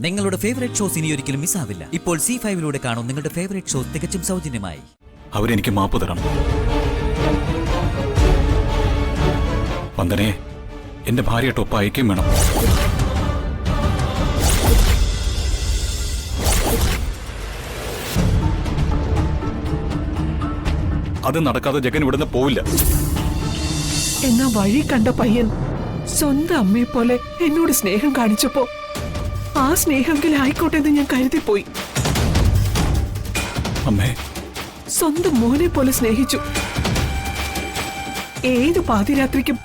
നിങ്ങളുടെ favourite shows ഇനി ഒരിക്കലും മിസ്സാവില്ല. ഇപ്പോൾ C5 കാണും നിങ്ങളുടെ ഫേവറേറ്റ് ഷോസ് തികച്ചും സൗജന്യമായി. അവരെനിക്ക് മാപ്പ് തരണം. വന്ദനെ, എന്റെ ഭാര്യയായിട്ടൊപ്പം ഐക്യം വേണം. അത് നടക്കാതെ ജഗൻ ഇവിടുന്ന് പോവില്ല. എന്നാ വഴി കണ്ട പയ്യൻ സ്വന്തം അമ്മയെ പോലെ എന്നോട് സ്നേഹം കാണിച്ചപ്പോ ആ സ്നേഹമെങ്കിലും ആയിക്കോട്ടെ എന്ന് ഞാൻ കരുതിപ്പോയി. അമ്മേ, സ്വന്തം മോനെ പോലെ സ്നേഹിച്ചു. ഏത് പാതിരാത്രിക്കും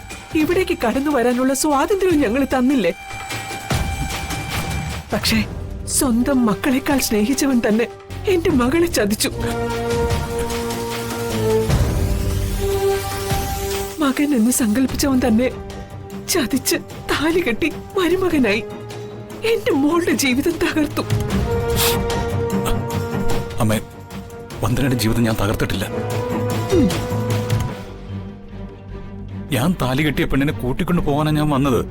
ഇവിടേക്ക് കടന്നു വരാനുള്ള സ്വാതന്ത്ര്യവും ഞങ്ങൾ തന്നില്ലേ? പക്ഷേ സ്വന്തം മക്കളെക്കാൾ സ്നേഹിച്ചവൻ തന്നെ എന്റെ മകളെ ചതിച്ചു. മകൻ എന്ന് സങ്കല്പിച്ചവൻ തന്നെ ചതിച്ച് താലി കെട്ടി മരുമകനായി എന്റെ മോളുടെ ജീവിതം തകർത്തു. അമ്മേ, വന്ദനയുടെ ജീവിതം ഞാൻ തകർത്തിട്ടില്ല. ഞാൻ താലി കെട്ടിയ പെണ്ണിനെ കൂട്ടിക്കൊണ്ടു പോകാനാണ് ഞാൻ വന്നത്.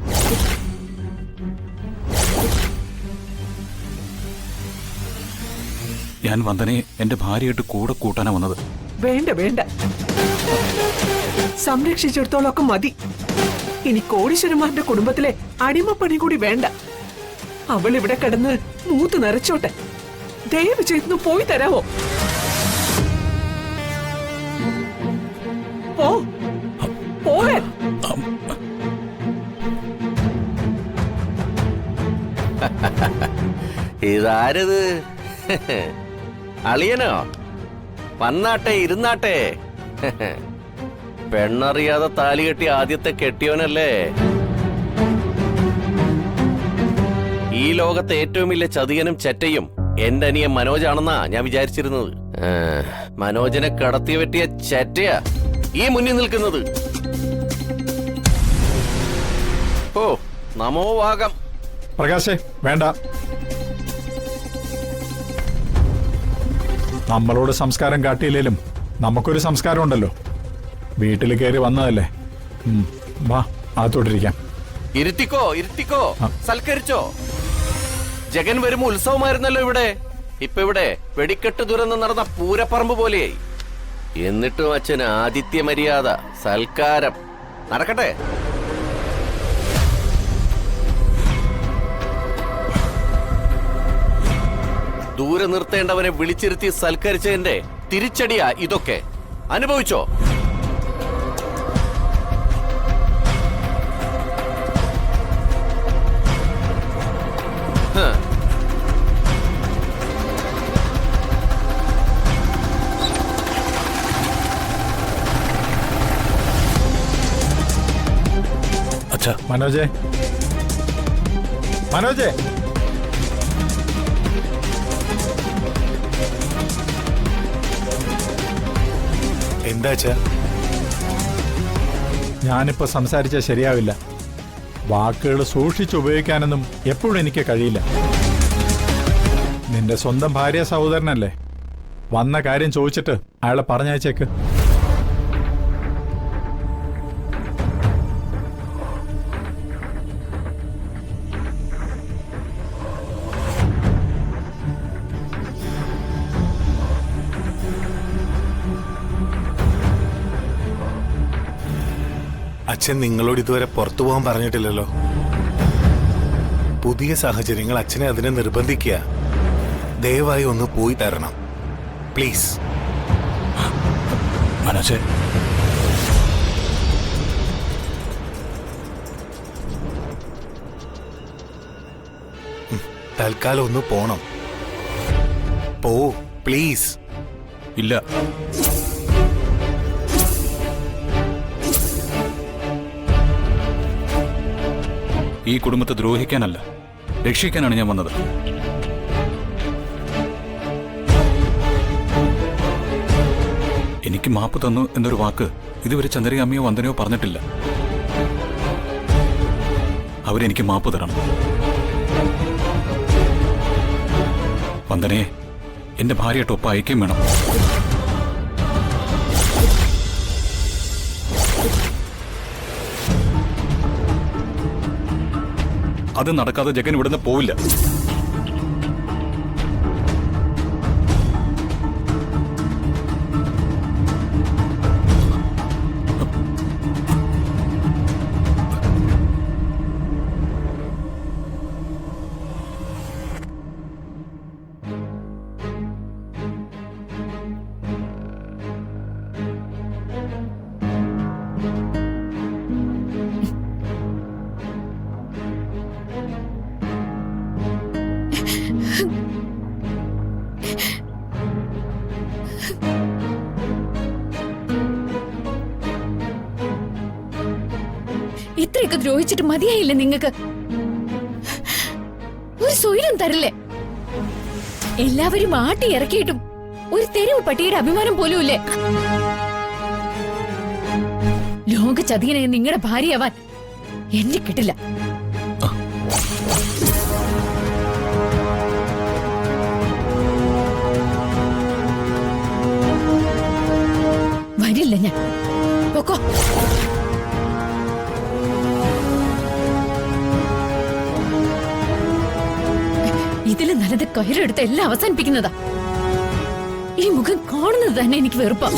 ഞാൻ വന്ദനയെ എന്റെ ഭാര്യയായിട്ട് കൂടെ കൂട്ടാനാ വന്നത്. വേണ്ട വേണ്ട, സംരക്ഷിച്ചിടത്തോളൊക്കെ മതി. ഇനി കോടീശ്വരന്മാരുടെ കുടുംബത്തിലെ അടിമപ്പണി കൂടി വേണ്ട. അവൾ ഇവിടെ കിടന്ന് മൂത്ത് നിറച്ചോട്ടെ. ദയവ് ചെയ്തു പോയി തരാമോ? പോകാൻ. ഇതാരത്? അളിയനോ? വന്നാട്ടെ, ഇരുന്നാട്ടെ. പെണ്ണറിയാതെ താലി കെട്ടി ആദ്യത്തെ കെട്ടിയോനല്ലേ? ഈ ലോകത്തെ ഏറ്റവും വലിയ ചതിയനും ചെറ്റയും എന്റെ അനിയൻ മനോജാണെന്നാ ഞാൻ വിചാരിച്ചിരുന്നത്. മനോജനെ കടത്തി വെട്ടിയ ചെറ്റയാ ഈ മുന്നിൽ നിൽക്കുന്നത്. ഓ, നമോവാകം. പ്രകാശേ, വേണ്ട. നമ്മളോട് സംസ്കാരം കാട്ടിയില്ലേലും നമുക്കൊരു സംസ്കാരം ഉണ്ടല്ലോ. വീട്ടിൽ കയറി വന്നതല്ലേ. വാ, അകത്തോട്ടിരിക്കാം. ഇരുത്തിക്കോ, ഇരുത്തിക്കോ. സൽക്കരിച്ചോ. ജഗൻ വരുമ്പോ ഉത്സവമായിരുന്നല്ലോ ഇവിടെ. ഇപ്പൊ ഇവിടെ വെടിക്കെട്ട് ദുരന്തം നടന്ന പൂരപ്പറമ്പ് പോലെയായി. എന്നിട്ടും അച്ഛന് ആതിഥ്യ മര്യാദ, സൽക്കാരം നടക്കട്ടെ. ദൂരെ നിർത്തേണ്ടവനെ വിളിച്ചിരുത്തി സൽക്കരിച്ചതിന്റെ തിരിച്ചടിയാ ഇതൊക്കെ. അനുഭവിച്ചോ? അച്ഛാ, മനോജേ, മനോജേ, എന്താ അച്ഛാ? ഞാനിപ്പോ സംസാരിച്ചാൽ ശരിയാവില്ല. വാക്കുകൾ സൂക്ഷിച്ചുപയോഗിക്കാനൊന്നും എപ്പോഴും എനിക്ക് കഴിയില്ല. നിന്റെ സ്വന്തം ഭാര്യ സഹോദരനല്ലേ? വന്ന കാര്യം ചോദിച്ചിട്ട് അയാളെ പറഞ്ഞയച്ചേക്ക്. അച്ഛൻ നിങ്ങളോട് ഇതുവരെ പുറത്തു പോകാൻ പറഞ്ഞിട്ടില്ലല്ലോ. പുതിയ സാഹചര്യങ്ങൾ അച്ഛനെ അതിനെ നിർബന്ധിക്കുക. ദയവായി ഒന്ന് പോയി തരണം, പ്ലീസ്. മനോജേ, തൽക്കാലം ഒന്ന് പോണം. പോ, പ്ലീസ്. ഇല്ല. ഈ കുടുംബത്തെ ദ്രോഹിക്കാനല്ല, രക്ഷിക്കാനാണ് ഞാൻ വന്നത്. എനിക്ക് മാപ്പ് തന്നു എന്നൊരു വാക്ക് ഇതുവരെ ചന്ദ്രയ അമ്മയോ വന്ദനയോ പറഞ്ഞിട്ടില്ല. അവരെനിക്ക് മാപ്പ് തരണം. വന്ദനയെ എന്റെ ഭാര്യയായിട്ടൊപ്പം ഐക്യം വേണം. അത് നടക്കാതെ ജഗൻ ഇവിടുന്ന് പോവില്ല. ഇത്രയൊക്കെ ദ്രോഹിച്ചിട്ട് മതിയായില്ലേ നിങ്ങക്ക്? ഒരു സ്വൈരം തരില്ലേ? എല്ലാവരും ആട്ടി ഇറക്കിയിട്ടും ഒരു തെരുവ് പട്ടിയുടെ അഭിമാനം പോലും ഇല്ലേ? ലോക ചതിയനെ നിങ്ങളുടെ ഭാര്യയാവാൻ എന്നെ കിട്ടില്ല. വരില്ല ഞാൻ. പൊക്കോ. ഇതില് നല്ലത് കയറെടുത്ത് എല്ലാം അവസാനിപ്പിക്കുന്നതാ. ഈ മുഖം കാണുന്നത് തന്നെ എനിക്ക് വെറുപ്പാ.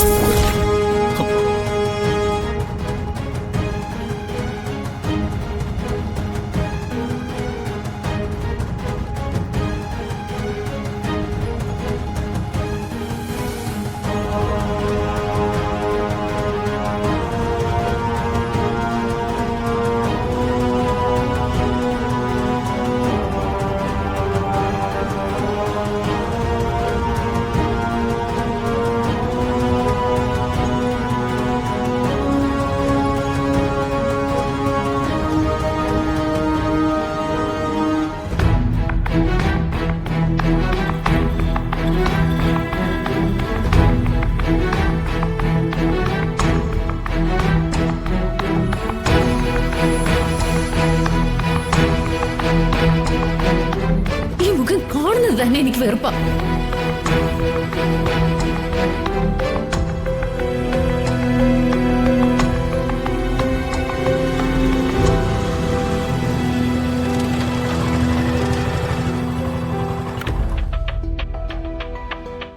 തന്നെ എനിക്ക് വെറുപ്പാ.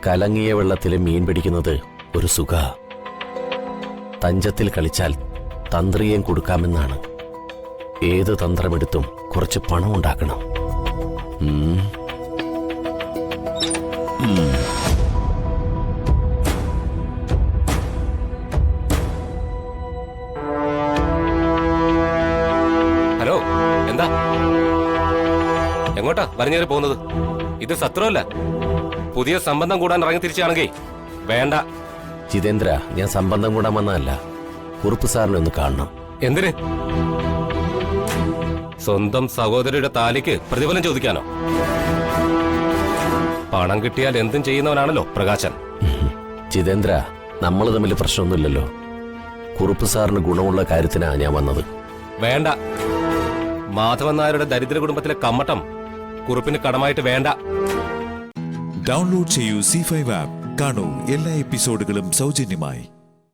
കലങ്ങിയ വെള്ളത്തിൽ മീൻ പിടിക്കുന്നത് ഒരു സുഖ. തഞ്ചത്തിൽ കളിച്ചാൽ തന്ത്രിയേം കൊടുക്കാമെന്നാണ്. ഏത് തന്ത്രമെടുത്തും കുറച്ച് പണം ഉണ്ടാക്കണം. ഹലോ, എന്താ എങ്ങോട്ടാ വരഞ്ഞേറി പോകുന്നത്? ഇത് സത്രമല്ല. പുതിയ സംബന്ധം കൂടാൻ ഇറങ്ങി തിരിച്ചാണെങ്കിൽ വേണ്ട. ജിതേന്ദ്ര, ഞാൻ സംബന്ധം കൂടാൻ വന്നതല്ല. കുറുപ്പ് സാറിനെ ഒന്ന് കാണണം. എന്തിന്? സ്വന്തം സഹോദരിയുടെ താലിക്ക് പ്രതിഫലം ചോദിക്കാനോ? പണം കിട്ടിയാൽ എന്തും ചെയ്യുന്നവനാണല്ലോ പ്രകാശൻ. ജിതേന്ദ്ര, നമ്മൾ തമ്മിൽ പ്രശ്നമൊന്നുമില്ലല്ലോ. കുറുപ്പ് സാറിന് ഗുണമുള്ള കാര്യത്തിനാ ഞാൻ വന്നത്. വേണ്ട. മാധവൻ നായരുടെ ദരിദ്ര കുടുംബത്തിലെ കമ്മട്ടം കുറുപ്പിന് കടമായിട്ട് വേണ്ട. ഡൗൺലോഡ് ചെയ്യൂ C5 ആപ്പ്. കാണൂ എല്ലാ എപ്പിസോഡുകളും സൗജന്യമായി.